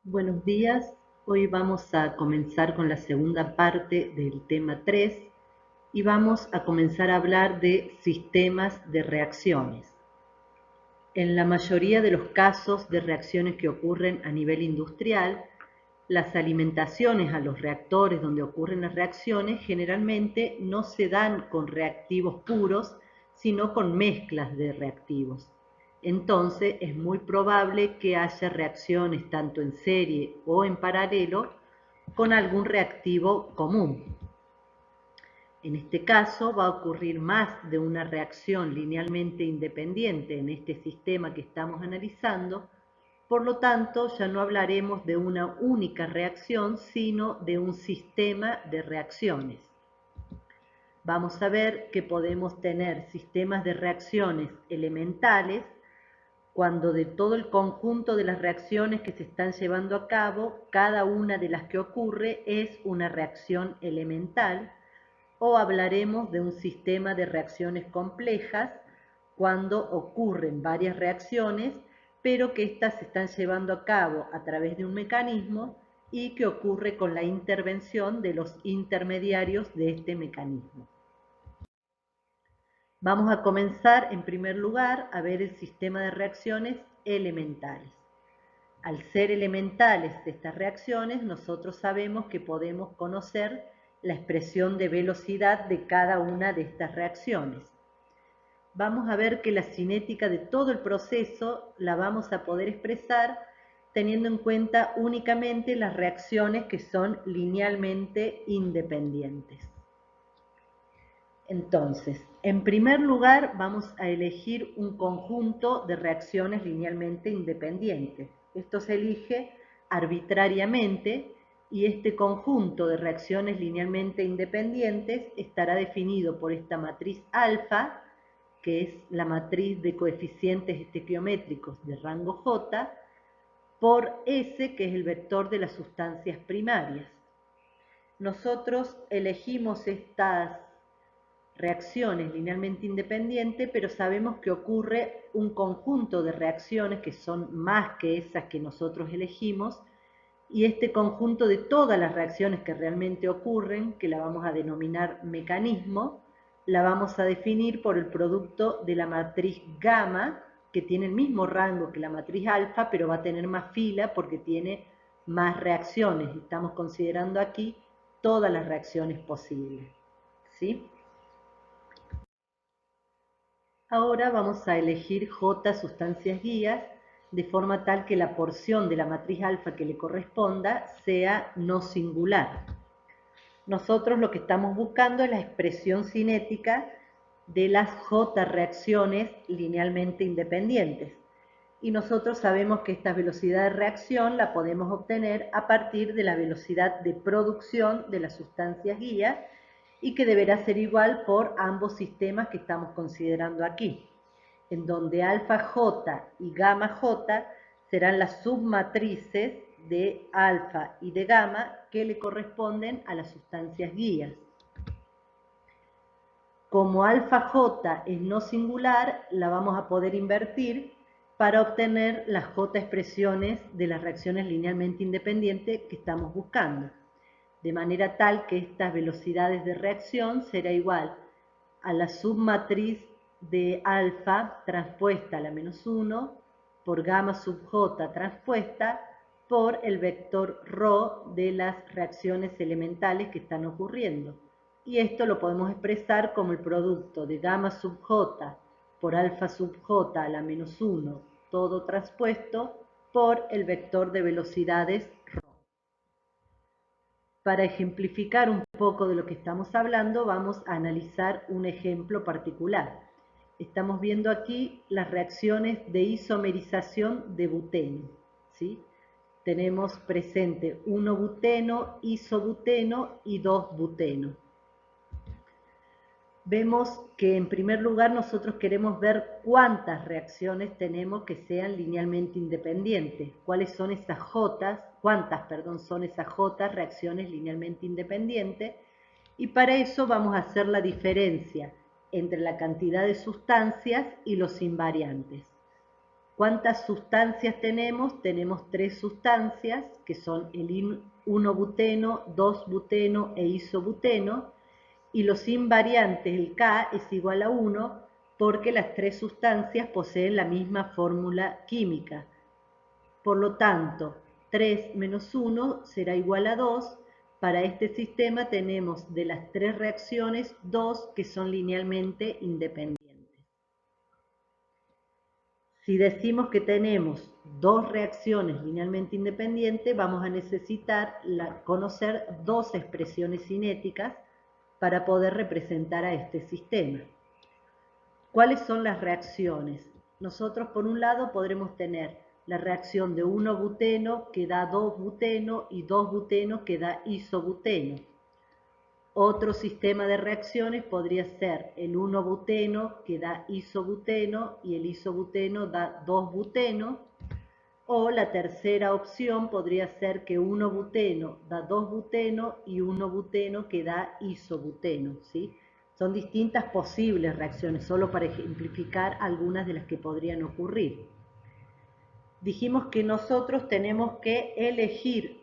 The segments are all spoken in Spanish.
Buenos días, hoy vamos a comenzar con la segunda parte del tema 3 y vamos a comenzar a hablar de sistemas de reacciones. En la mayoría de los casos de reacciones que ocurren a nivel industrial, las alimentaciones a los reactores donde ocurren las reacciones generalmente no se dan con reactivos puros, sino con mezclas de reactivos. Entonces es muy probable que haya reacciones tanto en serie o en paralelo con algún reactivo común. En este caso va a ocurrir más de una reacción linealmente independiente en este sistema que estamos analizando, por lo tanto ya no hablaremos de una única reacción, sino de un sistema de reacciones. Vamos a ver que podemos tener sistemas de reacciones elementales cuando de todo el conjunto de las reacciones que se están llevando a cabo, cada una de las que ocurre es una reacción elemental, o hablaremos de un sistema de reacciones complejas cuando ocurren varias reacciones, pero que éstas se están llevando a cabo a través de un mecanismo y que ocurre con la intervención de los intermediarios de este mecanismo. Vamos a comenzar en primer lugar a ver el sistema de reacciones elementales. Al ser elementales estas reacciones, nosotros sabemos que podemos conocer la expresión de velocidad de cada una de estas reacciones. Vamos a ver que la cinética de todo el proceso la vamos a poder expresar teniendo en cuenta únicamente las reacciones que son linealmente independientes. Entonces, en primer lugar vamos a elegir un conjunto de reacciones linealmente independientes. Esto se elige arbitrariamente y este conjunto de reacciones linealmente independientes estará definido por esta matriz alfa, que es la matriz de coeficientes estequiométricos de rango J, por S, que es el vector de las sustancias primarias. Nosotros elegimos estas reacciones linealmente independientes, pero sabemos que ocurre un conjunto de reacciones que son más que esas que nosotros elegimos, y este conjunto de todas las reacciones que realmente ocurren, que la vamos a denominar mecanismo, la vamos a definir por el producto de la matriz gamma, que tiene el mismo rango que la matriz alfa, pero va a tener más fila porque tiene más reacciones. Estamos considerando aquí todas las reacciones posibles, ¿sí? Ahora vamos a elegir J sustancias guías de forma tal que la porción de la matriz alfa que le corresponda sea no singular. Nosotros lo que estamos buscando es la expresión cinética de las J reacciones linealmente independientes. Y nosotros sabemos que esta velocidad de reacción la podemos obtener a partir de la velocidad de producción de las sustancias guías y que deberá ser igual por ambos sistemas que estamos considerando aquí, en donde alfa J y gamma J serán las submatrices de alfa y de gamma que le corresponden a las sustancias guías. Como alfa J es no singular, la vamos a poder invertir para obtener las J expresiones de las reacciones linealmente independientes que estamos buscando. De manera tal que estas velocidades de reacción será igual a la submatriz de alfa transpuesta a la menos 1 por gamma sub j transpuesta por el vector ρ de las reacciones elementales que están ocurriendo. Y esto lo podemos expresar como el producto de gamma sub j por alfa sub j a la menos 1 todo transpuesto por el vector de velocidades ρ. Para ejemplificar un poco de lo que estamos hablando, vamos a analizar un ejemplo particular. Estamos viendo aquí las reacciones de isomerización de buteno, ¿sí? Tenemos presente 1-buteno, isobuteno y 2-buteno. Vemos que en primer lugar nosotros queremos ver cuántas reacciones tenemos que sean linealmente independientes, cuáles son esas J, cuántas, perdón, son esas J reacciones linealmente independientes, y para eso vamos a hacer la diferencia entre la cantidad de sustancias y los invariantes. ¿Cuántas sustancias tenemos? Tenemos 3 sustancias, que son el 1-buteno, 2-buteno e isobuteno, y los invariantes, el K es igual a 1, porque las 3 sustancias poseen la misma fórmula química. Por lo tanto, 3 menos 1 será igual a 2. Para este sistema tenemos de las 3 reacciones 2 que son linealmente independientes. Si decimos que tenemos 2 reacciones linealmente independientes, vamos a necesitar conocer 2 expresiones cinéticas para poder representar a este sistema. ¿Cuáles son las reacciones? Nosotros por un lado podremos tener la reacción de 1-buteno que da 2-buteno y 2-buteno que da isobuteno. Otro sistema de reacciones podría ser el 1-buteno que da isobuteno y el isobuteno da 2-buteno. O la tercera opción podría ser que 1-buteno da 2-buteno y 1-buteno que da isobuteno, ¿sí? Son distintas posibles reacciones, solo para ejemplificar algunas de las que podrían ocurrir. Dijimos que nosotros tenemos que elegir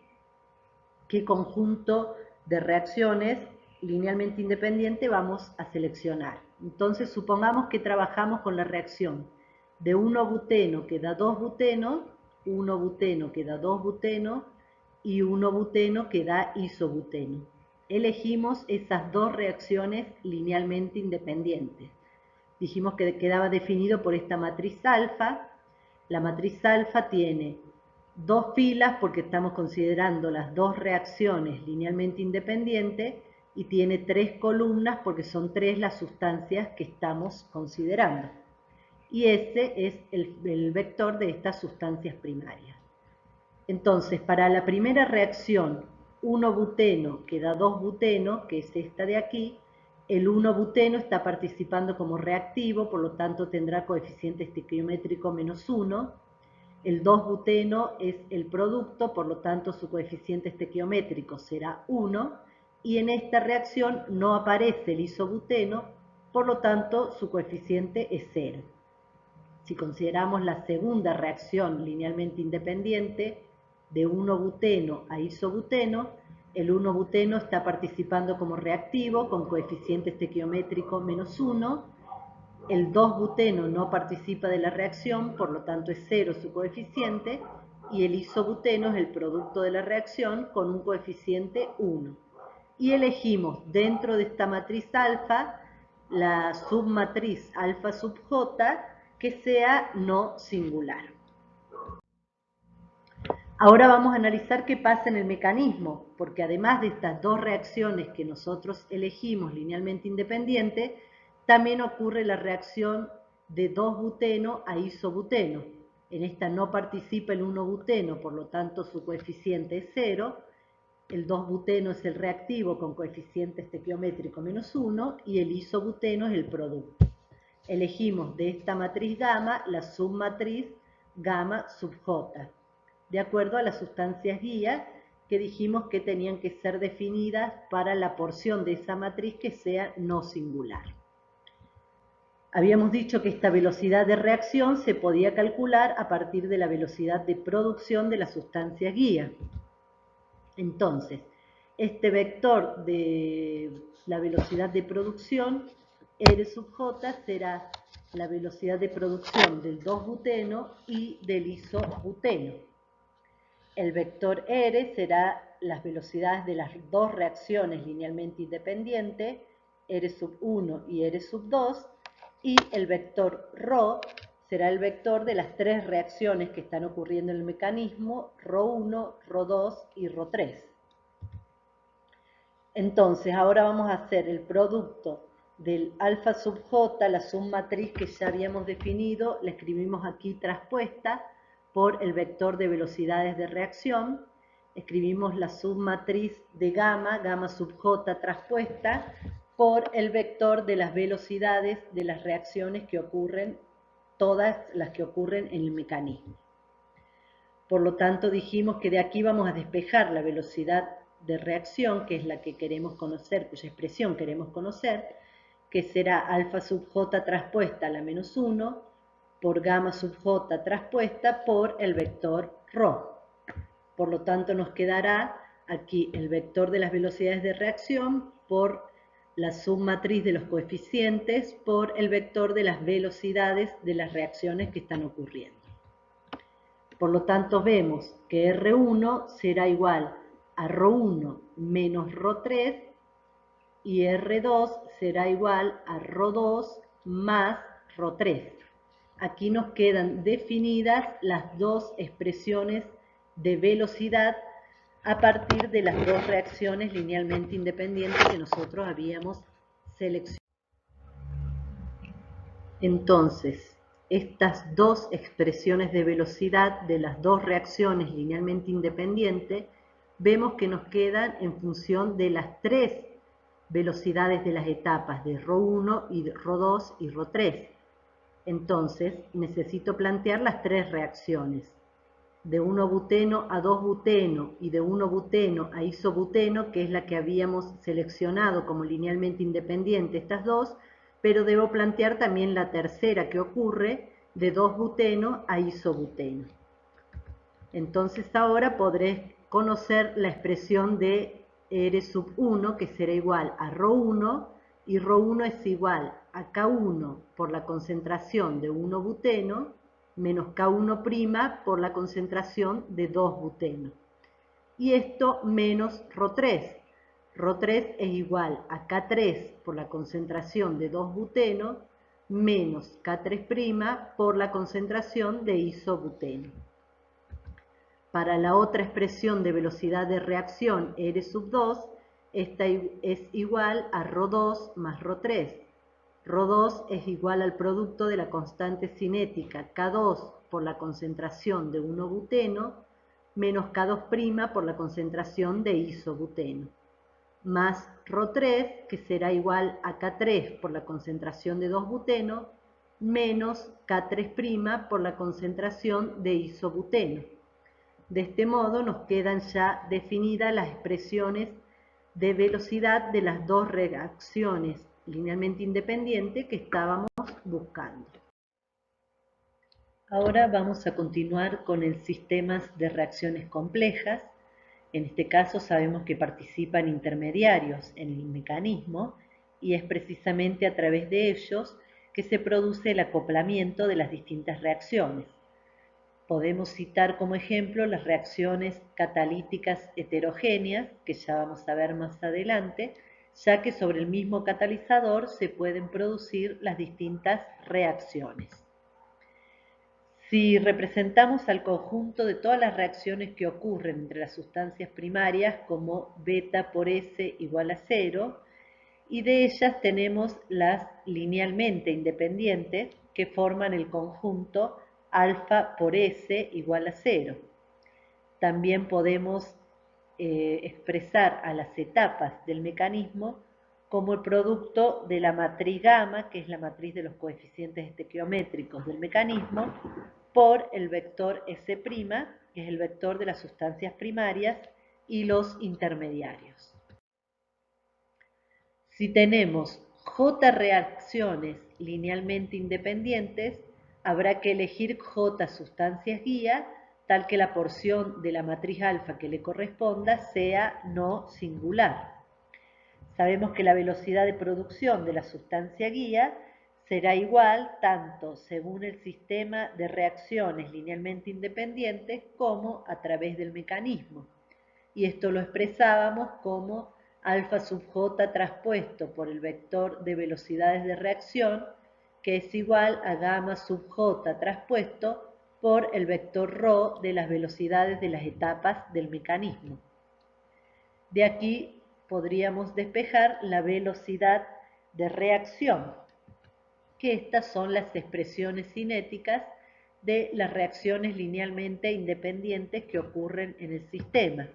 qué conjunto de reacciones linealmente independiente vamos a seleccionar. Entonces, supongamos que trabajamos con la reacción de 1-buteno que da 2-buteno, 1-buteno que da 2-buteno y 1-buteno que da isobuteno. Elegimos esas 2 reacciones linealmente independientes. Dijimos que quedaba definido por esta matriz alfa. La matriz alfa tiene 2 filas porque estamos considerando las 2 reacciones linealmente independientes y tiene 3 columnas porque son 3 las sustancias que estamos considerando. Y ese es el vector de estas sustancias primarias. Entonces, para la primera reacción 1-buteno que da 2-buteno, que es esta de aquí, el 1-buteno está participando como reactivo, por lo tanto tendrá coeficiente estequiométrico -1. El 2-buteno es el producto, por lo tanto su coeficiente estequiométrico será 1. Y en esta reacción no aparece el isobuteno, por lo tanto su coeficiente es 0. Si consideramos la segunda reacción linealmente independiente, de 1-buteno a isobuteno, el 1-buteno está participando como reactivo con coeficiente estequiométrico -1. El 2-buteno no participa de la reacción, por lo tanto es 0 su coeficiente, y el isobuteno es el producto de la reacción con un coeficiente 1. Y elegimos dentro de esta matriz alfa la submatriz alfa sub j que sea no singular. Ahora vamos a analizar qué pasa en el mecanismo, porque además de estas 2 reacciones que nosotros elegimos linealmente independientes, también ocurre la reacción de 2-buteno a isobuteno. En esta no participa el 1-buteno, por lo tanto su coeficiente es 0. El 2-buteno es el reactivo con coeficiente estequiométrico -1 y el isobuteno es el producto. Elegimos de esta matriz gamma la submatriz gamma sub j, de acuerdo a las sustancias guía que dijimos que tenían que ser definidas para la porción de esa matriz que sea no singular. Habíamos dicho que esta velocidad de reacción se podía calcular a partir de la velocidad de producción de las sustancias guía. Entonces, este vector de la velocidad de producción, R sub J, será la velocidad de producción del 2-buteno y del isobuteno. El vector R será las velocidades de las 2 reacciones linealmente independientes, R sub 1 y R sub 2, y el vector ρ será el vector de las 3 reacciones que están ocurriendo en el mecanismo, ρ1, ρ2 y ρ3. Entonces, ahora vamos a hacer el producto del alfa sub j, la submatriz que ya habíamos definido, la escribimos aquí traspuesta por el vector de velocidades de reacción. Escribimos la submatriz de gamma, gamma sub j traspuesta, por el vector de las velocidades de las reacciones que ocurren, todas las que ocurren en el mecanismo. Por lo tanto, dijimos que de aquí vamos a despejar la velocidad de reacción, que es la que queremos conocer, cuya expresión queremos conocer, que será alfa sub j traspuesta a la -1 por gamma sub j traspuesta por el vector ρ. Por lo tanto, nos quedará aquí el vector de las velocidades de reacción por la submatriz de los coeficientes por el vector de las velocidades de las reacciones que están ocurriendo. Por lo tanto, vemos que R1 será igual a ρ1 menos ρ3 y R2 será igual a ρ2 más ρ3. Aquí nos quedan definidas las dos expresiones de velocidad a partir de las dos reacciones linealmente independientes que nosotros habíamos seleccionado. Entonces, estas dos expresiones de velocidad de las dos reacciones linealmente independientes, vemos que nos quedan en función de las tres velocidades de las etapas de ρ1 y ρ2 y ρ3. Entonces, necesito plantear las tres reacciones. De 1-buteno a 2-buteno y de 1-buteno a isobuteno, que es la que habíamos seleccionado como linealmente independiente estas dos, pero debo plantear también la tercera que ocurre de 2-buteno a isobuteno. Entonces ahora podré conocer la expresión de R sub 1, que será igual a ρ1, y ρ1 es igual a K1 por la concentración de 1-buteno menos K1' por la concentración de 2-buteno. Y esto menos ρ3. ρ3 es igual a K3 por la concentración de 2-buteno menos K3' por la concentración de isobuteno. Para la otra expresión de velocidad de reacción R sub 2, esta es igual a ρ2 más ρ3. ρ2 es igual al producto de la constante cinética K2 por la concentración de 1-buteno menos K2' por la concentración de isobuteno, más ρ3, que será igual a K3 por la concentración de 2-buteno menos K3' por la concentración de isobuteno. De este modo nos quedan ya definidas las expresiones de velocidad de las dos reacciones linealmente independientes que estábamos buscando. Ahora vamos a continuar con el sistemas de reacciones complejas. En este caso sabemos que participan intermediarios en el mecanismo y es precisamente a través de ellos que se produce el acoplamiento de las distintas reacciones. Podemos citar como ejemplo las reacciones catalíticas heterogéneas, que ya vamos a ver más adelante, ya que sobre el mismo catalizador se pueden producir las distintas reacciones. Si representamos al conjunto de todas las reacciones que ocurren entre las sustancias primarias como beta por S igual a 0, y de ellas tenemos las linealmente independientes que forman el conjunto alfa por S igual a 0. También podemos expresar a las etapas del mecanismo como el producto de la matriz gamma, que es la matriz de los coeficientes estequiométricos del mecanismo, por el vector S', que es el vector de las sustancias primarias y los intermediarios. Si tenemos J reacciones linealmente independientes, habrá que elegir J sustancias guía, tal que la porción de la matriz alfa que le corresponda sea no singular. Sabemos que la velocidad de producción de la sustancia guía será igual tanto según el sistema de reacciones linealmente independientes como a través del mecanismo. Y esto lo expresábamos como alfa sub j traspuesto por el vector de velocidades de reacción, que es igual a gamma sub j traspuesto por el vector ρ de las velocidades de las etapas del mecanismo. De aquí podríamos despejar la velocidad de reacción, que estas son las expresiones cinéticas de las reacciones linealmente independientes que ocurren en el sistema.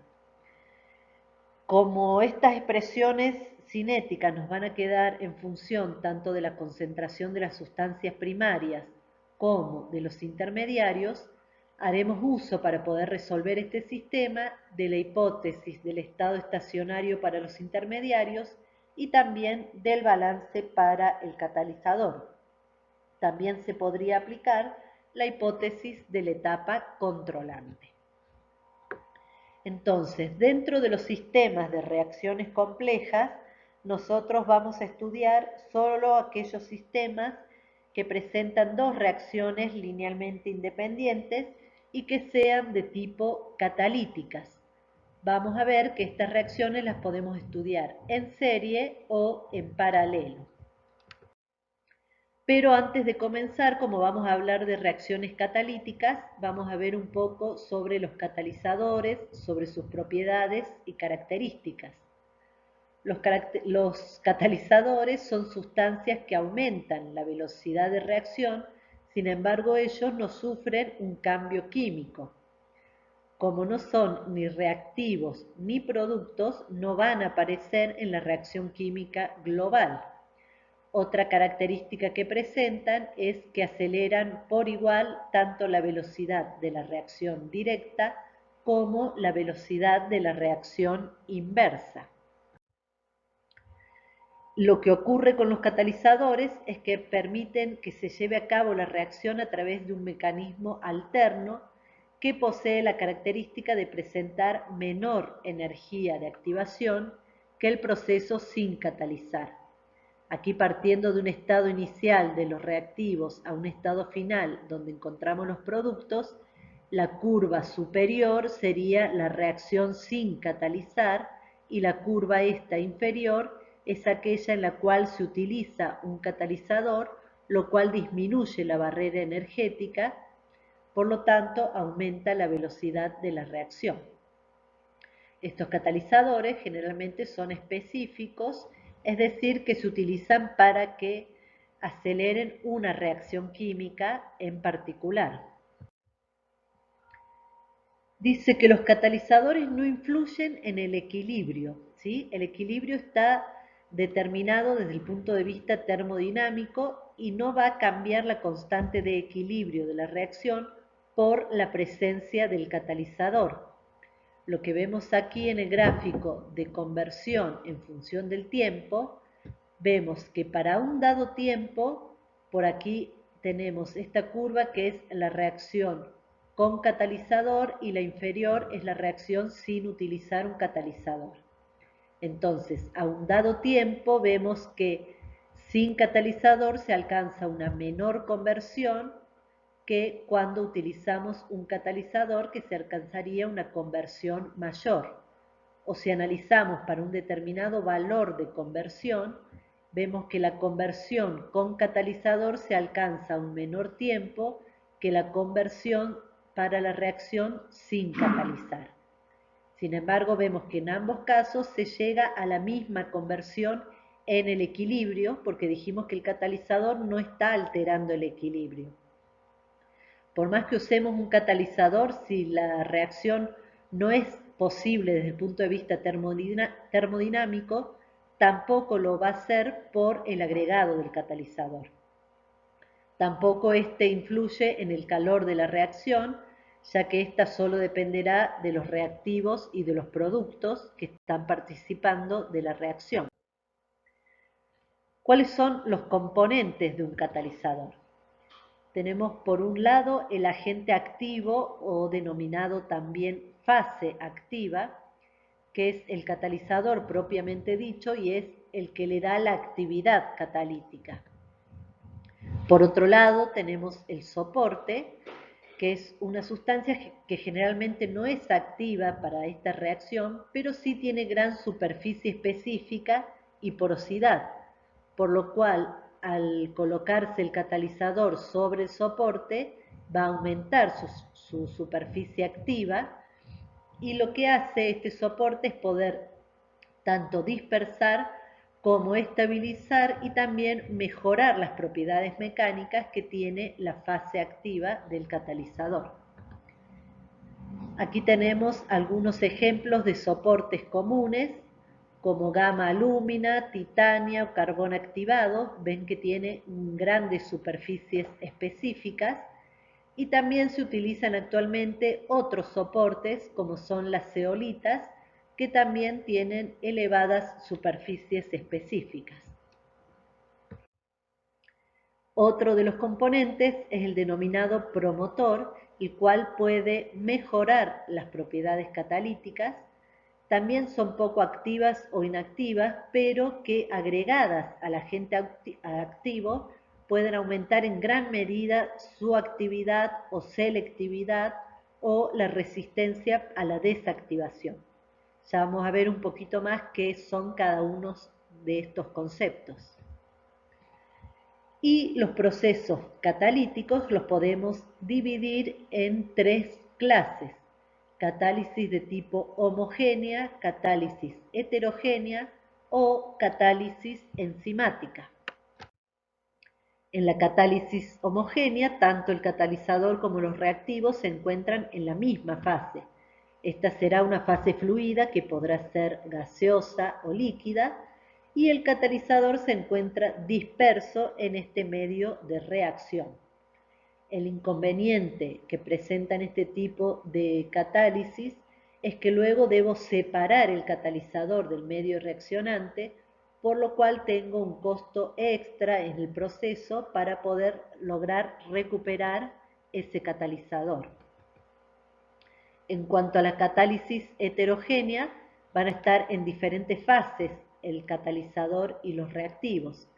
Como estas expresiones cinéticas nos van a quedar en función tanto de la concentración de las sustancias primarias como de los intermediarios, haremos uso para poder resolver este sistema de la hipótesis del estado estacionario para los intermediarios y también del balance para el catalizador. También se podría aplicar la hipótesis de la etapa controlante. Entonces, dentro de los sistemas de reacciones complejas, nosotros vamos a estudiar solo aquellos sistemas que presentan dos reacciones linealmente independientes y que sean de tipo catalíticas. Vamos a ver que estas reacciones las podemos estudiar en serie o en paralelo. Pero antes de comenzar, como vamos a hablar de reacciones catalíticas, vamos a ver un poco sobre los catalizadores, sobre sus propiedades y características. Los catalizadores son sustancias que aumentan la velocidad de reacción, sin embargo ellos no sufren un cambio químico. Como no son ni reactivos ni productos, no van a aparecer en la reacción química global. Otra característica que presentan es que aceleran por igual tanto la velocidad de la reacción directa como la velocidad de la reacción inversa. Lo que ocurre con los catalizadores es que permiten que se lleve a cabo la reacción a través de un mecanismo alterno que posee la característica de presentar menor energía de activación que el proceso sin catalizar. Aquí, partiendo de un estado inicial de los reactivos a un estado final donde encontramos los productos, la curva superior sería la reacción sin catalizar y la curva esta inferior es aquella en la cual se utiliza un catalizador, lo cual disminuye la barrera energética, por lo tanto aumenta la velocidad de la reacción. Estos catalizadores generalmente son específicos, es decir, que se utilizan para que aceleren una reacción química en particular. Dice que los catalizadores no influyen en el equilibrio, ¿sí? El equilibrio está determinado desde el punto de vista termodinámico y no va a cambiar la constante de equilibrio de la reacción por la presencia del catalizador. Lo que vemos aquí en el gráfico de conversión en función del tiempo, vemos que para un dado tiempo, por aquí tenemos esta curva que es la reacción con catalizador y la inferior es la reacción sin utilizar un catalizador. Entonces, a un dado tiempo vemos que sin catalizador se alcanza una menor conversión que cuando utilizamos un catalizador, que se alcanzaría una conversión mayor. O si analizamos para un determinado valor de conversión, vemos que la conversión con catalizador se alcanza a un menor tiempo que la conversión para la reacción sin catalizar. Sin embargo, vemos que en ambos casos se llega a la misma conversión en el equilibrio, porque dijimos que el catalizador no está alterando el equilibrio. Por más que usemos un catalizador, si la reacción no es posible desde el punto de vista termodinámico, tampoco lo va a ser por el agregado del catalizador. Tampoco este influye en el calor de la reacción, ya que ésta solo dependerá de los reactivos y de los productos que están participando de la reacción. ¿Cuáles son los componentes de un catalizador? Tenemos por un lado el agente activo o denominado también fase activa, que es el catalizador propiamente dicho y es el que le da la actividad catalítica. Por otro lado tenemos el soporte, que es una sustancia que generalmente no es activa para esta reacción, pero sí tiene gran superficie específica y porosidad, por lo cual al colocarse el catalizador sobre el soporte va a aumentar su superficie activa y lo que hace este soporte es poder tanto dispersar como estabilizar y también mejorar las propiedades mecánicas que tiene la fase activa del catalizador. Aquí tenemos algunos ejemplos de soportes comunes como gama alúmina, titania o carbón activado. Ven que tiene grandes superficies específicas y también se utilizan actualmente otros soportes como son las zeolitas que también tienen elevadas superficies específicas. Otro de los componentes es el denominado promotor, el cual puede mejorar las propiedades catalíticas. También son poco activas o inactivas, pero que agregadas al agente activo pueden aumentar en gran medida su actividad o selectividad o la resistencia a la desactivación. Ya vamos a ver un poquito más qué son cada uno de estos conceptos. Y los procesos catalíticos los podemos dividir en tres clases: catálisis de tipo homogénea, catálisis heterogénea o catálisis enzimática. En la catálisis homogénea, tanto el catalizador como los reactivos se encuentran en la misma fase. Esta será una fase fluida que podrá ser gaseosa o líquida, y el catalizador se encuentra disperso en este medio de reacción. El inconveniente que presentan este tipo de catálisis es que luego debo separar el catalizador del medio reaccionante, por lo cual tengo un costo extra en el proceso para poder lograr recuperar ese catalizador. En cuanto a la catálisis heterogénea, van a estar en diferentes fases el catalizador y los reactivos.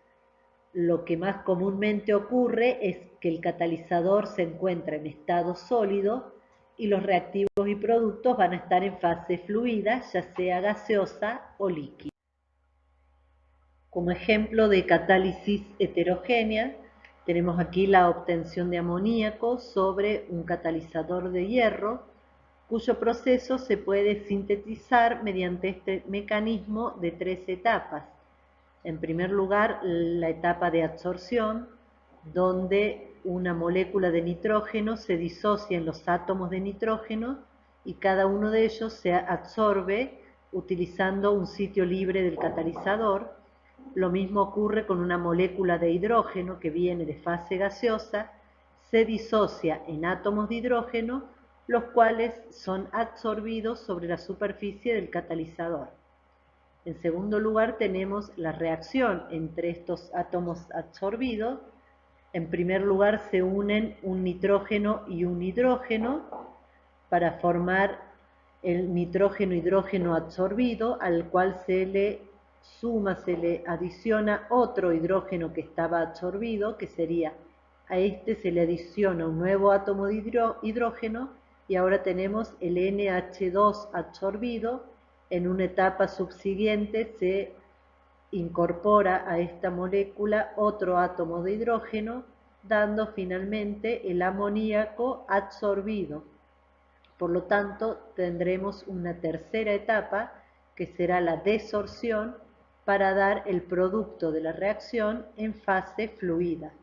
Lo que más comúnmente ocurre es que el catalizador se encuentra en estado sólido y los reactivos y productos van a estar en fase fluida, ya sea gaseosa o líquida. Como ejemplo de catálisis heterogénea, tenemos aquí la obtención de amoníaco sobre un catalizador de hierro, cuyo proceso se puede sintetizar mediante este mecanismo de tres etapas. En primer lugar, la etapa de absorción, donde una molécula de nitrógeno se disocia en los átomos de nitrógeno y cada uno de ellos se absorbe utilizando un sitio libre del catalizador. Lo mismo ocurre con una molécula de hidrógeno que viene de fase gaseosa, se disocia en átomos de hidrógeno, los cuales son absorbidos sobre la superficie del catalizador. En segundo lugar, tenemos la reacción entre estos átomos absorbidos. En primer lugar, se unen un nitrógeno y un hidrógeno para formar el nitrógeno-hidrógeno absorbido, al cual se le suma, se le adiciona otro hidrógeno que estaba absorbido, que sería, a este se le adiciona un nuevo átomo de hidrógeno y ahora tenemos el NH2 absorbido. En una etapa subsiguiente se incorpora a esta molécula otro átomo de hidrógeno, dando finalmente el amoníaco absorbido. Por lo tanto, tendremos una tercera etapa que será la desorción para dar el producto de la reacción en fase fluida.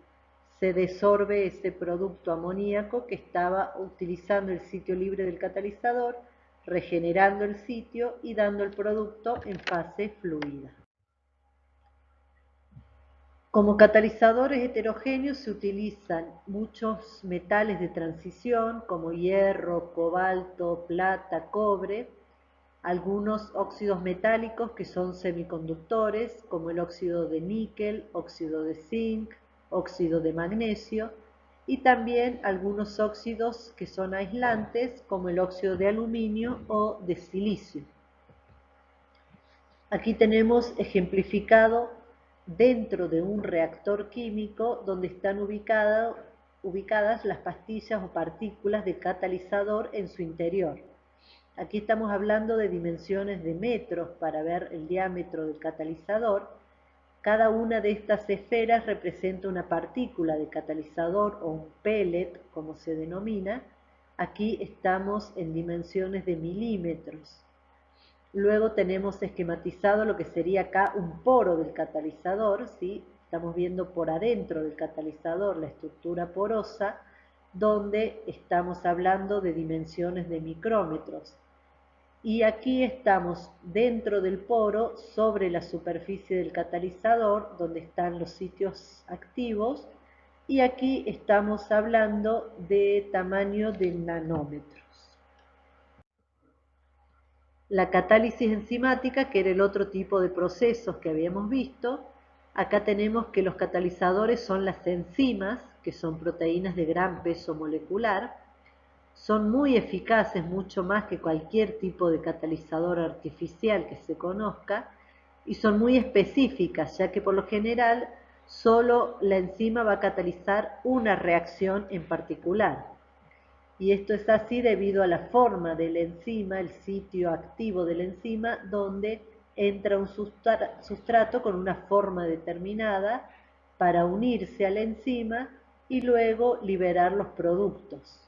Se desorbe ese producto amoníaco que estaba utilizando el sitio libre del catalizador, regenerando el sitio y dando el producto en fase fluida. Como catalizadores heterogéneos se utilizan muchos metales de transición como hierro, cobalto, plata, cobre, algunos óxidos metálicos que son semiconductores como el óxido de níquel, óxido de zinc, óxido de magnesio, y también algunos óxidos que son aislantes como el óxido de aluminio o de silicio. Aquí tenemos ejemplificado dentro de un reactor químico donde están ubicadas las pastillas o partículas de catalizador en su interior. Aquí estamos hablando de dimensiones de metros para ver el diámetro del catalizador. Cada una de estas esferas representa una partícula de catalizador o un pellet, como se denomina. Aquí estamos en dimensiones de milímetros. Luego tenemos esquematizado lo que sería acá un poro del catalizador, ¿sí? Estamos viendo por adentro del catalizador la estructura porosa, donde estamos hablando de dimensiones de micrómetros. Y aquí estamos dentro del poro, sobre la superficie del catalizador, donde están los sitios activos, y aquí estamos hablando de tamaño de nanómetros. La catálisis enzimática, que era el otro tipo de procesos que habíamos visto, Acá tenemos que los catalizadores son las enzimas, que son proteínas de gran peso molecular. Son muy eficaces, mucho más que cualquier tipo de catalizador artificial que se conozca, y son muy específicas, ya que por lo general solo la enzima va a catalizar una reacción en particular. Y esto es así debido a la forma de la enzima, el sitio activo de la enzima, donde entra un sustrato con una forma determinada para unirse a la enzima y luego liberar los productos.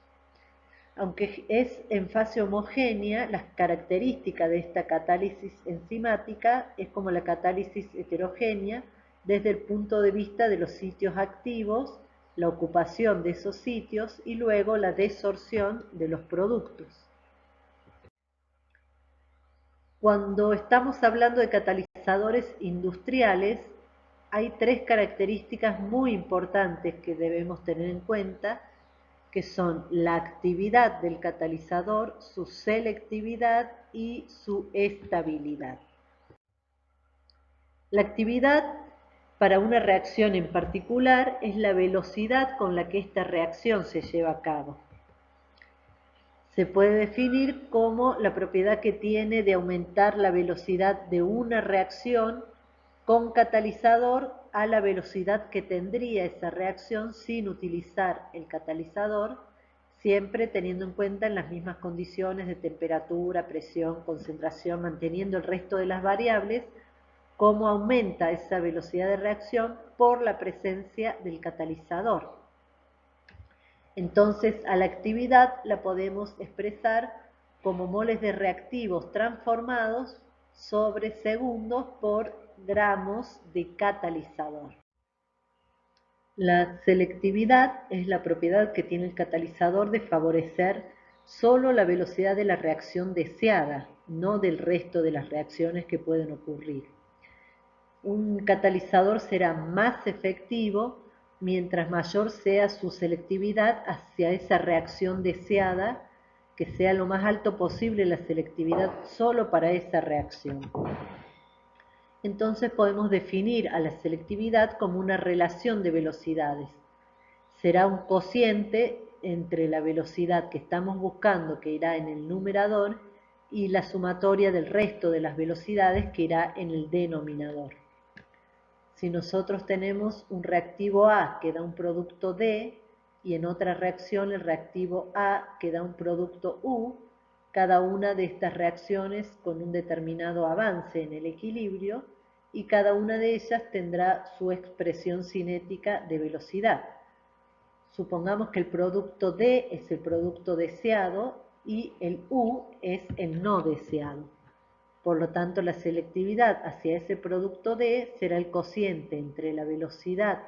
Aunque es en fase homogénea, las características de esta catálisis enzimática es como la catálisis heterogénea desde el punto de vista de los sitios activos, la ocupación de esos sitios y luego la desorción de los productos. Cuando estamos hablando de catalizadores industriales, hay tres características muy importantes que debemos tener en cuenta, que son la actividad del catalizador, su selectividad y su estabilidad. La actividad para una reacción en particular es la velocidad con la que esta reacción se lleva a cabo. Se puede definir como la propiedad que tiene de aumentar la velocidad de una reacción con catalizador a la velocidad que tendría esa reacción sin utilizar el catalizador, siempre teniendo en cuenta las mismas condiciones de temperatura, presión, concentración, manteniendo el resto de las variables, cómo aumenta esa velocidad de reacción por la presencia del catalizador. Entonces, a la actividad la podemos expresar como moles de reactivos transformados sobre segundos por gramos de catalizador. La selectividad es la propiedad que tiene el catalizador de favorecer solo la velocidad de la reacción deseada, no del resto de las reacciones que pueden ocurrir. Un catalizador será más efectivo mientras mayor sea su selectividad hacia esa reacción deseada, que sea lo más alto posible la selectividad solo para esa reacción. Entonces podemos definir a la selectividad como una relación de velocidades. Será un cociente entre la velocidad que estamos buscando, que irá en el numerador, y la sumatoria del resto de las velocidades, que irá en el denominador. Si nosotros tenemos un reactivo A que da un producto D y en otra reacción el reactivo A que da un producto U, cada una de estas reacciones con un determinado avance en el equilibrio y cada una de ellas tendrá su expresión cinética de velocidad. Supongamos que el producto D es el producto deseado y el U es el no deseado. Por lo tanto, la selectividad hacia ese producto D será el cociente entre la velocidad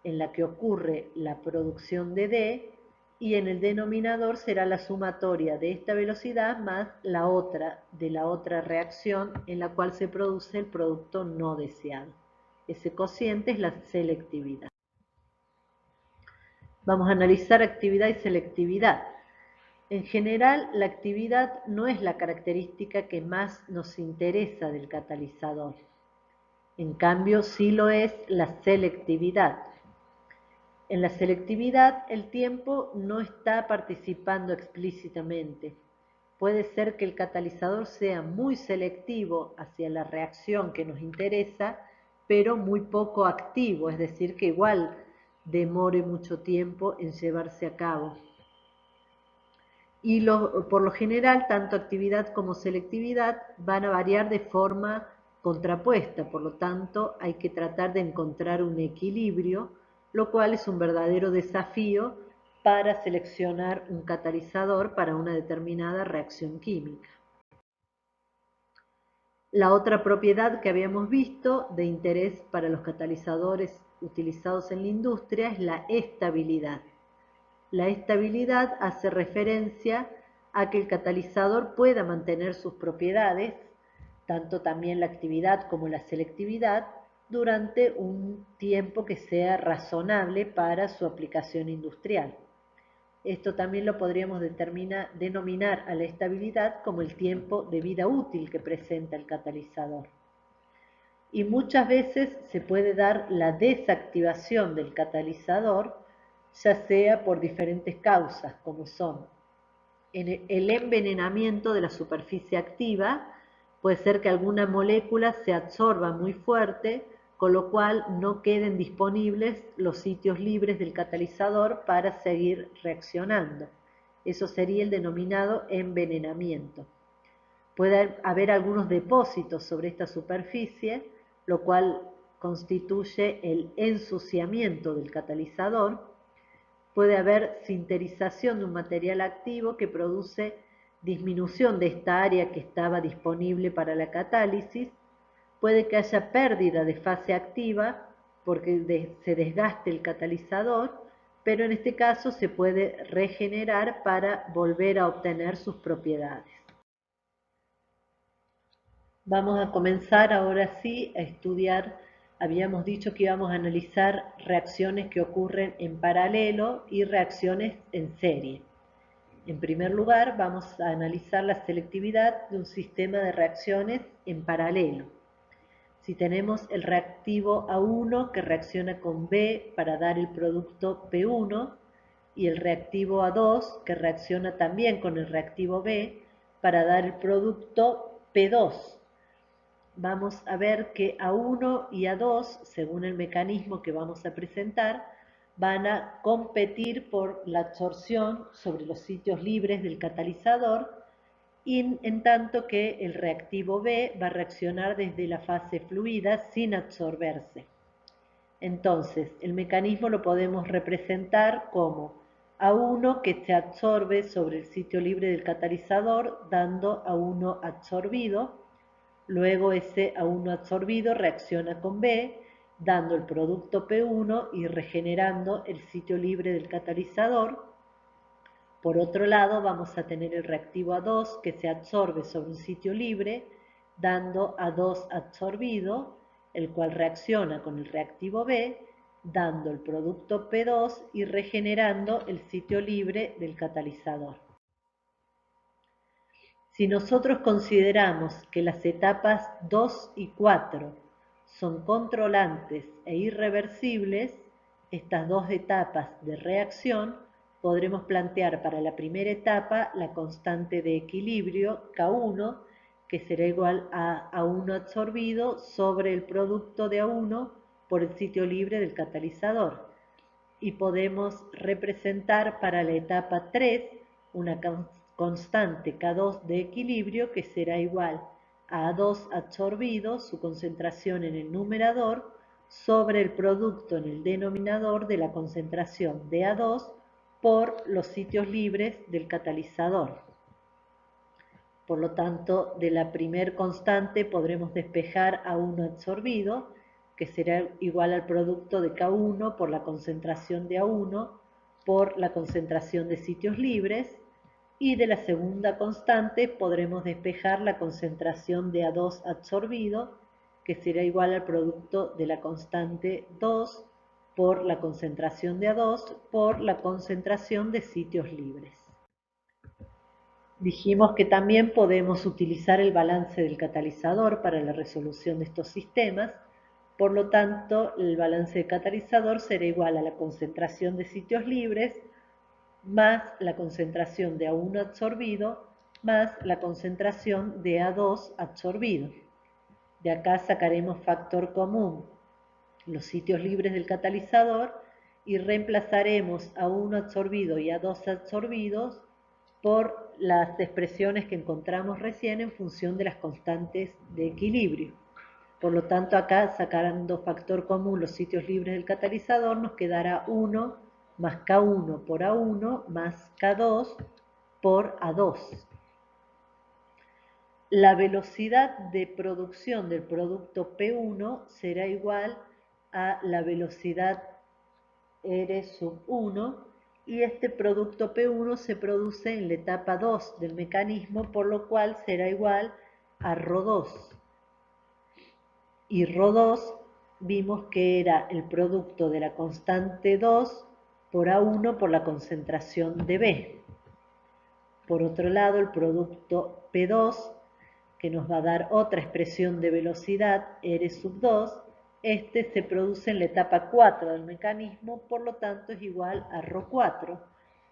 en la que ocurre la producción de D y en el denominador será la sumatoria de esta velocidad más la otra de la otra reacción en la cual se produce el producto no deseado. Ese cociente es la selectividad. Vamos a analizar actividad y selectividad. En general, la actividad no es la característica que más nos interesa del catalizador. En cambio, sí lo es la selectividad. En la selectividad, el tiempo no está participando explícitamente. Puede ser que el catalizador sea muy selectivo hacia la reacción que nos interesa, pero muy poco activo, es decir, que igual demore mucho tiempo en llevarse a cabo. Y por lo general, tanto actividad como selectividad van a variar de forma contrapuesta, por lo tanto hay que tratar de encontrar un equilibrio, lo cual es un verdadero desafío para seleccionar un catalizador para una determinada reacción química. La otra propiedad que habíamos visto de interés para los catalizadores utilizados en la industria es la estabilidad. La estabilidad hace referencia a que el catalizador pueda mantener sus propiedades, tanto también la actividad como la selectividad, durante un tiempo que sea razonable para su aplicación industrial. Esto también lo podríamos denominar a la estabilidad como el tiempo de vida útil que presenta el catalizador. y muchas veces se puede dar la desactivación del catalizador, ya sea por diferentes causas, como son el envenenamiento de la superficie activa. Puede ser que alguna molécula se absorba muy fuerte, con lo cual no queden disponibles los sitios libres del catalizador para seguir reaccionando. Eso sería el denominado envenenamiento. Puede haber algunos depósitos sobre esta superficie, lo cual constituye el ensuciamiento del catalizador. Puede haber sinterización de un material activo que produce disminución de esta área que estaba disponible para la catálisis. Puede que haya pérdida de fase activa porque se desgaste el catalizador, pero en este caso se puede regenerar para volver a obtener sus propiedades. Vamos a comenzar ahora sí a estudiar. Habíamos dicho que íbamos a analizar reacciones que ocurren en paralelo y reacciones en serie. En primer lugar, vamos a analizar la selectividad de un sistema de reacciones en paralelo. Si tenemos el reactivo A1 que reacciona con B para dar el producto P1 y el reactivo A2 que reacciona también con el reactivo B para dar el producto P2. Vamos a ver que A1 y A2, según el mecanismo que vamos a presentar, van a competir por la absorción sobre los sitios libres del catalizador, y en tanto que el reactivo B va a reaccionar desde la fase fluida sin absorberse. Entonces, el mecanismo lo podemos representar como A1 que se absorbe sobre el sitio libre del catalizador, dando A1 absorbido. Luego ese A1 absorbido reacciona con B, dando el producto P1 y regenerando el sitio libre del catalizador. Por otro lado, vamos a tener el reactivo A2 que se absorbe sobre un sitio libre, dando A2 absorbido, el cual reacciona con el reactivo B, dando el producto P2 y regenerando el sitio libre del catalizador. Si nosotros consideramos que las etapas 2 y 4 son controlantes e irreversibles, estas dos etapas de reacción, podremos plantear para la primera etapa la constante de equilibrio K1, que será igual a A1 absorbido sobre el producto de A1 por el sitio libre del catalizador. Y podemos representar para la etapa 3 una constante K2 de equilibrio que será igual a A2 absorbido, su concentración en el numerador, sobre el producto en el denominador de la concentración de A2 por los sitios libres del catalizador. Por lo tanto, de la primer constante podremos despejar A1 absorbido, que será igual al producto de K1 por la concentración de A1 por la concentración de sitios libres, y de la segunda constante podremos despejar la concentración de A2 absorbido, que será igual al producto de la constante 2 por la concentración de A2 por la concentración de sitios libres. Dijimos que también podemos utilizar el balance del catalizador para la resolución de estos sistemas. Por lo tanto, el balance del catalizador será igual a la concentración de sitios libres más la concentración de A1 absorbido más la concentración de A2 absorbido. De acá sacaremos factor común los sitios libres del catalizador y reemplazaremos A1 absorbido y A2 absorbidos por las expresiones que encontramos recién en función de las constantes de equilibrio. Por lo tanto, acá sacando factor común los sitios libres del catalizador, nos quedará 1 más K1 por A1 más K2 por A2. La velocidad de producción del producto P1 será igual a la velocidad R sub 1, y este producto P1 se produce en la etapa 2 del mecanismo, por lo cual será igual a ρ2. Y ρ2 vimos que era el producto de la constante 2 por A1 por la concentración de B. Por otro lado, el producto P2 que nos va a dar otra expresión de velocidad, R sub 2, este se produce en la etapa 4 del mecanismo, por lo tanto es igual a ρ4,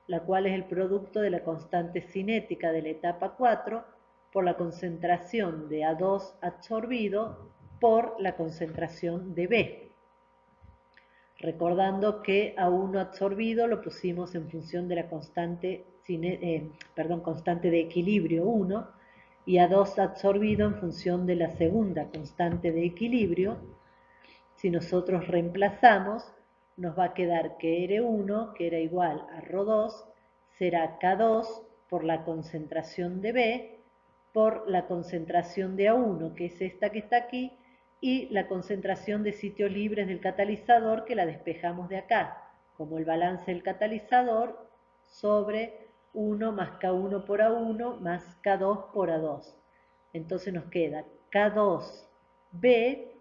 la cual es el producto de la constante cinética de la etapa 4 por la concentración de A2 absorbido por la concentración de B. Recordando que A1 absorbido lo pusimos en función de la constante de equilibrio 1 y A2 absorbido en función de la segunda constante de equilibrio. Si nosotros reemplazamos, nos va a quedar que R1, que era igual a ρ2, será K2 por la concentración de B por la concentración de A1, que es esta que está aquí, y la concentración de sitios libres del catalizador, que la despejamos de acá, como el balance del catalizador sobre 1 más K1 por A1 más K2 por A2. Entonces nos queda K2B,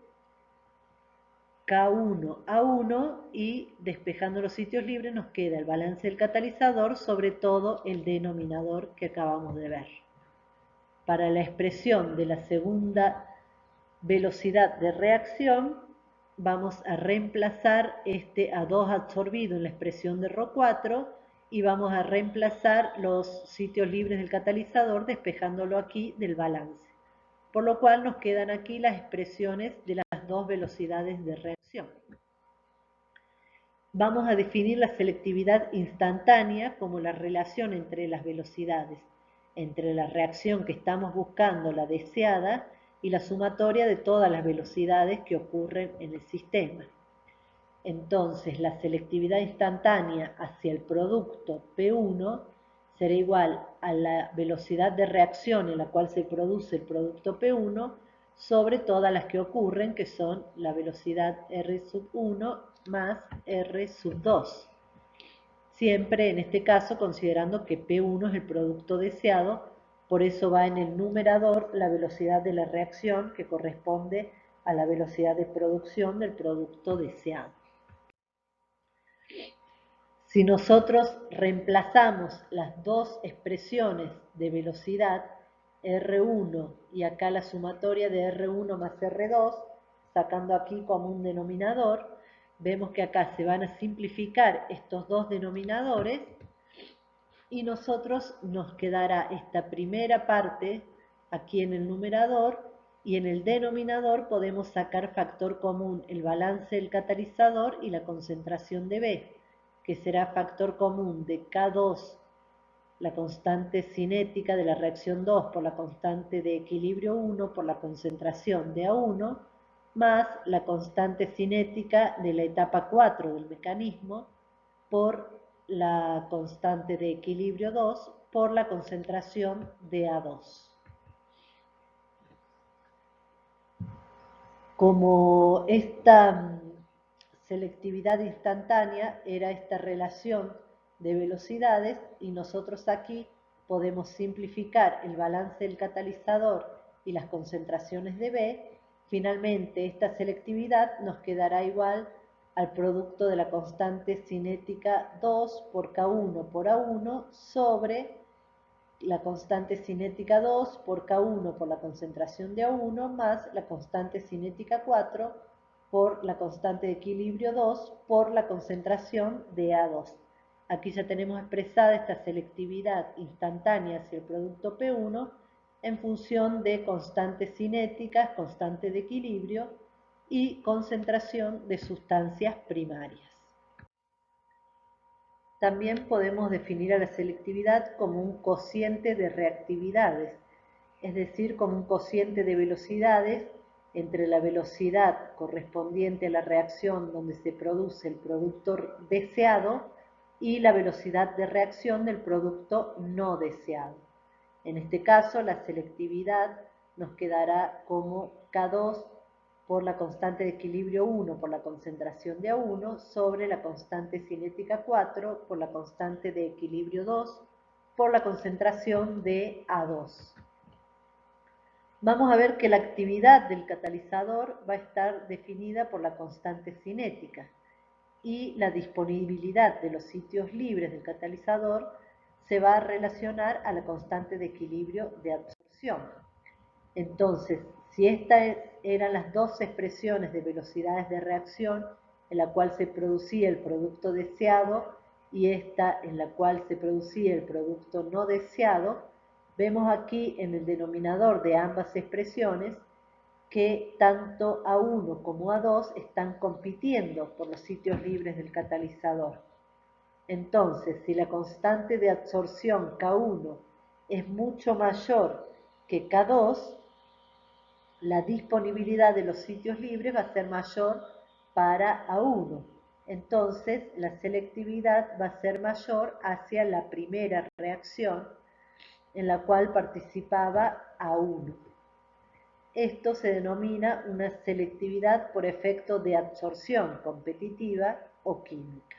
K1 A1 y despejando los sitios libres nos queda el balance del catalizador sobre todo el denominador que acabamos de ver. Para la expresión de la segunda velocidad de reacción vamos a reemplazar este A2 absorbido en la expresión de ρ4 y vamos a reemplazar los sitios libres del catalizador despejándolo aquí del balance. Por lo cual nos quedan aquí las expresiones de las dos velocidades de reacción. Vamos a definir la selectividad instantánea como la relación entre las velocidades, entre la reacción que estamos buscando, la deseada, y la sumatoria de todas las velocidades que ocurren en el sistema. Entonces, la selectividad instantánea hacia el producto P1 será igual a la velocidad de reacción en la cual se produce el producto P1 sobre todas las que ocurren, que son la velocidad R sub 1 más R sub 2. Siempre en este caso considerando que P1 es el producto deseado, por eso va en el numerador la velocidad de la reacción que corresponde a la velocidad de producción del producto deseado. Si nosotros reemplazamos las dos expresiones de velocidad, R1 y acá la sumatoria de R1 más R2, sacando aquí como un denominador, vemos que acá se van a simplificar estos dos denominadores y nosotros nos quedará esta primera parte aquí en el numerador y en el denominador podemos sacar factor común el balance del catalizador y la concentración de B, que será factor común de K2, la constante cinética de la reacción 2 por la constante de equilibrio 1 por la concentración de A1, más la constante cinética de la etapa 4 del mecanismo por la constante de equilibrio 2 por la concentración de A2. Como esta selectividad instantánea era esta relación de velocidades y nosotros aquí podemos simplificar el balance del catalizador y las concentraciones de B, finalmente esta selectividad nos quedará igual al producto de la constante cinética 2 por K1 por A1 sobre la constante cinética 2 por K1 por la concentración de A1 más la constante cinética 4 por la constante de equilibrio 2 por la concentración de A2. Aquí ya tenemos expresada esta selectividad instantánea hacia el producto P1 en función de constantes cinéticas, constante de equilibrio y concentración de sustancias primarias. También podemos definir a la selectividad como un cociente de reactividades, es decir, como un cociente de velocidades entre la velocidad correspondiente a la reacción donde se produce el producto deseado y la velocidad de reacción del producto no deseado. En este caso, la selectividad nos quedará como K2 por la constante de equilibrio 1 por la concentración de A1 sobre la constante cinética 4 por la constante de equilibrio 2 por la concentración de A2. Vamos a ver que la actividad del catalizador va a estar definida por la constante cinética y la disponibilidad de los sitios libres del catalizador se va a relacionar a la constante de equilibrio de absorción. Entonces, si estas eran las dos expresiones de velocidades de reacción en la cual se producía el producto deseado y esta en la cual se producía el producto no deseado, vemos aquí en el denominador de ambas expresiones que tanto A1 como A2 están compitiendo por los sitios libres del catalizador. Entonces, si la constante de absorción K1 es mucho mayor que K2, la disponibilidad de los sitios libres va a ser mayor para A1. Entonces, la selectividad va a ser mayor hacia la primera reacción en la cual participaba A1. Esto se denomina una selectividad por efecto de absorción competitiva o química.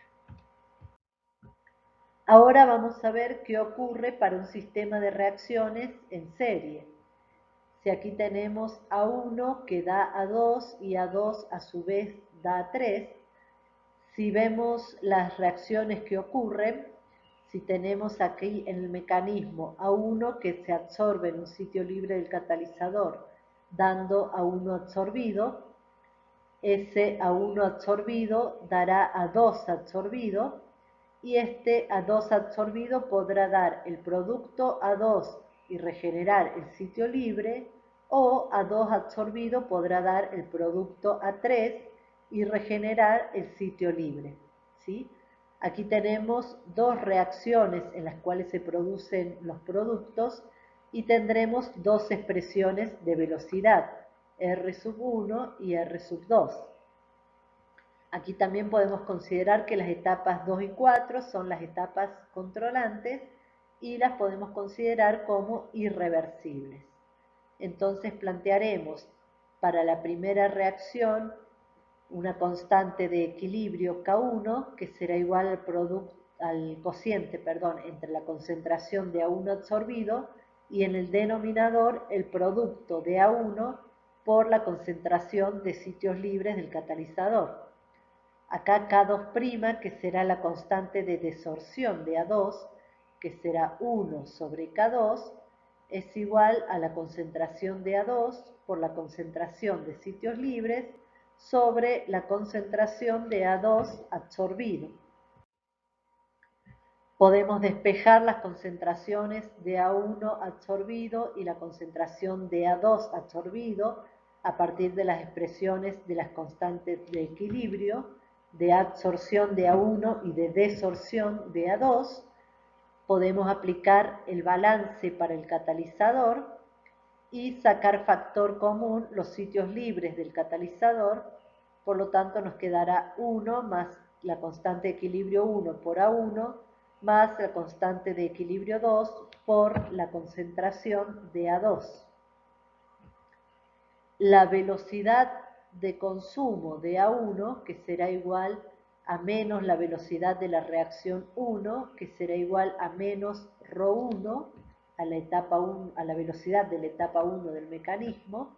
Ahora vamos a ver qué ocurre para un sistema de reacciones en serie. Si aquí tenemos A1 que da A2 y A2 a su vez da A3, si vemos las reacciones que ocurren, si tenemos aquí en el mecanismo A1 que se absorbe en un sitio libre del catalizador, dando A1 absorbido, ese A1 absorbido dará A2 absorbido, y este A2 absorbido podrá dar el producto A2 y regenerar el sitio libre, o A2 absorbido podrá dar el producto A3 y regenerar el sitio libre. ¿Sí? Aquí tenemos dos reacciones en las cuales se producen los productos y tendremos dos expresiones de velocidad, R1 y R2. Aquí también podemos considerar que las etapas 2 y 4 son las etapas controlantes y las podemos considerar como irreversibles. Entonces plantearemos para la primera reacción una constante de equilibrio K1 que será igual al cociente entre la concentración de A1 absorbido y en el denominador el producto de A1 por la concentración de sitios libres del catalizador. Acá K2', que será la constante de desorción de A2, que será 1 sobre K2, es igual a la concentración de A2 por la concentración de sitios libres sobre la concentración de A2 absorbido. Podemos despejar las concentraciones de A1 absorbido y la concentración de A2 absorbido a partir de las expresiones de las constantes de equilibrio, de absorción de A1 y de desorción de A2. Podemos aplicar el balance para el catalizador y sacar factor común los sitios libres del catalizador. Por lo tanto, nos quedará 1 más la constante de equilibrio 1 por A1 más la constante de equilibrio 2 por la concentración de A2. La velocidad de consumo de A1, que será igual a menos la velocidad de la reacción 1, que será igual a menos ρ1, a la velocidad de la etapa 1 del mecanismo.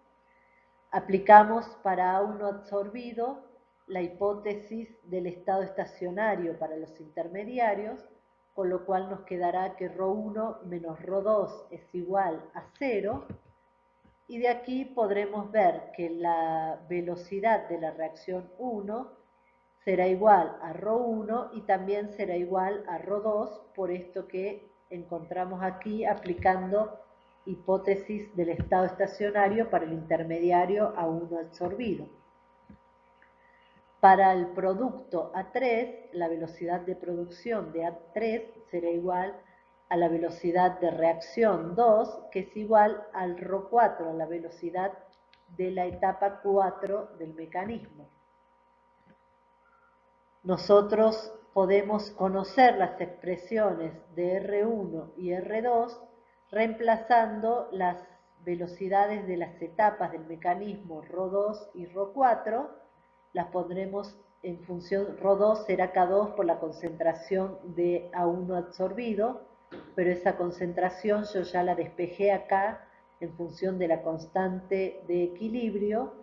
Aplicamos para A1 absorbido la hipótesis del estado estacionario para los intermediarios, con lo cual nos quedará que ρ1 menos ρ2 es igual a 0, y de aquí podremos ver que la velocidad de la reacción 1 será igual a ρ1 y también será igual a ρ2, por esto que encontramos aquí aplicando hipótesis del estado estacionario para el intermediario A1 absorbido. Para el producto A3, la velocidad de producción de A3 será igual a la velocidad de reacción 2, que es igual al ρ4, a la velocidad de la etapa 4 del mecanismo. Nosotros podemos conocer las expresiones de R1 y R2 reemplazando las velocidades de las etapas del mecanismo ρ2 y ρ4. Las pondremos en función, ρ2 será K2 por la concentración de A1 absorbido, pero esa concentración yo ya la despejé acá en función de la constante de equilibrio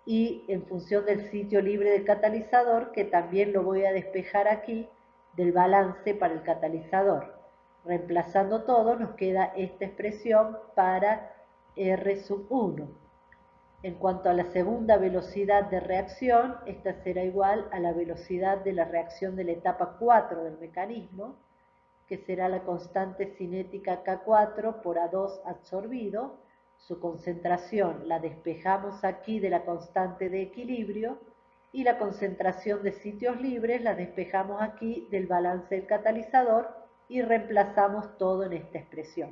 y en función del sitio libre del catalizador, que también lo voy a despejar aquí del balance para el catalizador. Reemplazando todo, nos queda esta expresión para R sub 1. En cuanto a la segunda velocidad de reacción, esta será igual a la velocidad de la reacción de la etapa 4 del mecanismo, que será la constante cinética K4 por A2 absorbido. Su concentración la despejamos aquí de la constante de equilibrio y la concentración de sitios libres la despejamos aquí del balance del catalizador y reemplazamos todo en esta expresión.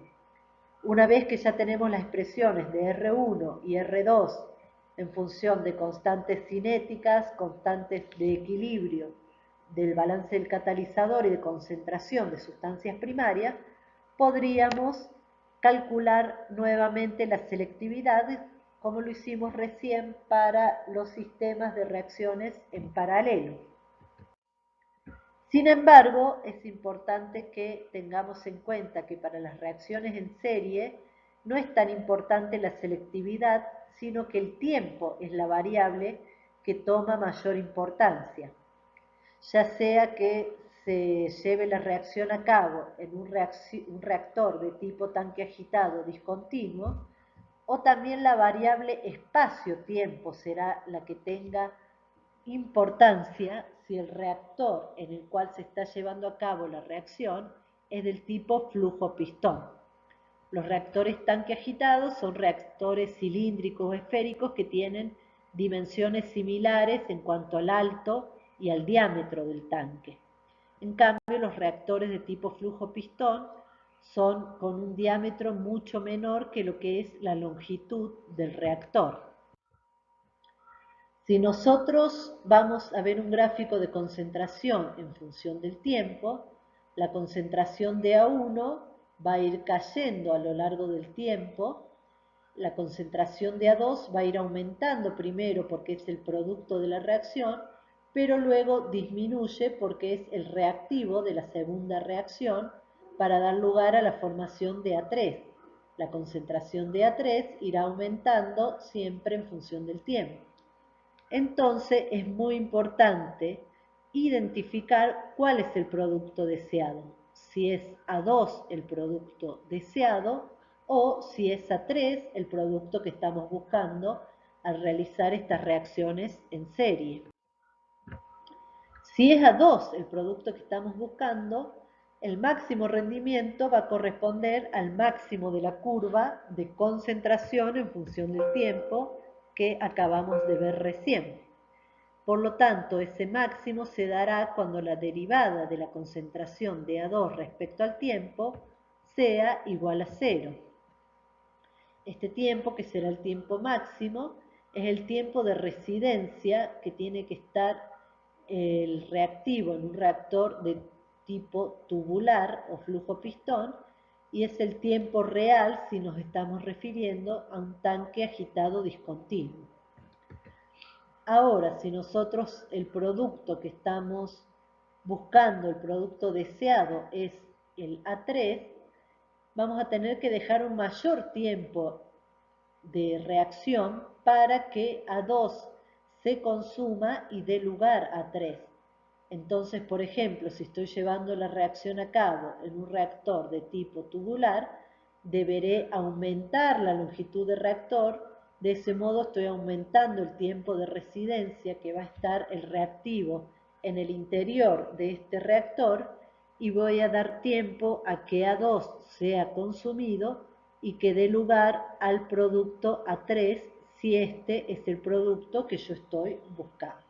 Una vez que ya tenemos las expresiones de R1 y R2 en función de constantes cinéticas, constantes de equilibrio, del balance del catalizador y de concentración de sustancias primarias, podríamos calcular nuevamente la selectividad como lo hicimos recién para los sistemas de reacciones en paralelo. Sin embargo, es importante que tengamos en cuenta que para las reacciones en serie no es tan importante la selectividad, sino que el tiempo es la variable que toma mayor importancia. Ya sea que se lleve la reacción a cabo en un reactor de tipo tanque agitado discontinuo, o también la variable espacio-tiempo será la que tenga importancia si el reactor en el cual se está llevando a cabo la reacción es del tipo flujo-pistón. Los reactores tanque agitados son reactores cilíndricos o esféricos que tienen dimensiones similares en cuanto al alto y al diámetro del tanque. En cambio, los reactores de tipo flujo-pistón son con un diámetro mucho menor que lo que es la longitud del reactor. Si nosotros vamos a ver un gráfico de concentración en función del tiempo, la concentración de A1 va a ir cayendo a lo largo del tiempo, la concentración de A2 va a ir aumentando primero porque es el producto de la reacción, pero luego disminuye porque es el reactivo de la segunda reacción para dar lugar a la formación de A3. La concentración de A3 irá aumentando siempre en función del tiempo. Entonces es muy importante identificar cuál es el producto deseado, si es A2 el producto deseado o si es A3 el producto que estamos buscando al realizar estas reacciones en serie. Si es A2 el producto que estamos buscando, el máximo rendimiento va a corresponder al máximo de la curva de concentración en función del tiempo que acabamos de ver recién. Por lo tanto, ese máximo se dará cuando la derivada de la concentración de A2 respecto al tiempo sea igual a 0. Este tiempo, que será el tiempo máximo, es el tiempo de residencia que tiene que estar el reactivo en un reactor de tipo tubular o flujo pistón, y es el tiempo real si nos estamos refiriendo a un tanque agitado discontinuo. Ahora, si nosotros el producto que estamos buscando, el producto deseado, es el A3, vamos a tener que dejar un mayor tiempo de reacción para que A2 se consuma y dé lugar a A3. Entonces, por ejemplo, si estoy llevando la reacción a cabo en un reactor de tipo tubular, deberé aumentar la longitud del reactor. De ese modo estoy aumentando el tiempo de residencia que va a estar el reactivo en el interior de este reactor y voy a dar tiempo a que A2 sea consumido y que dé lugar al producto A3 si este es el producto que yo estoy buscando.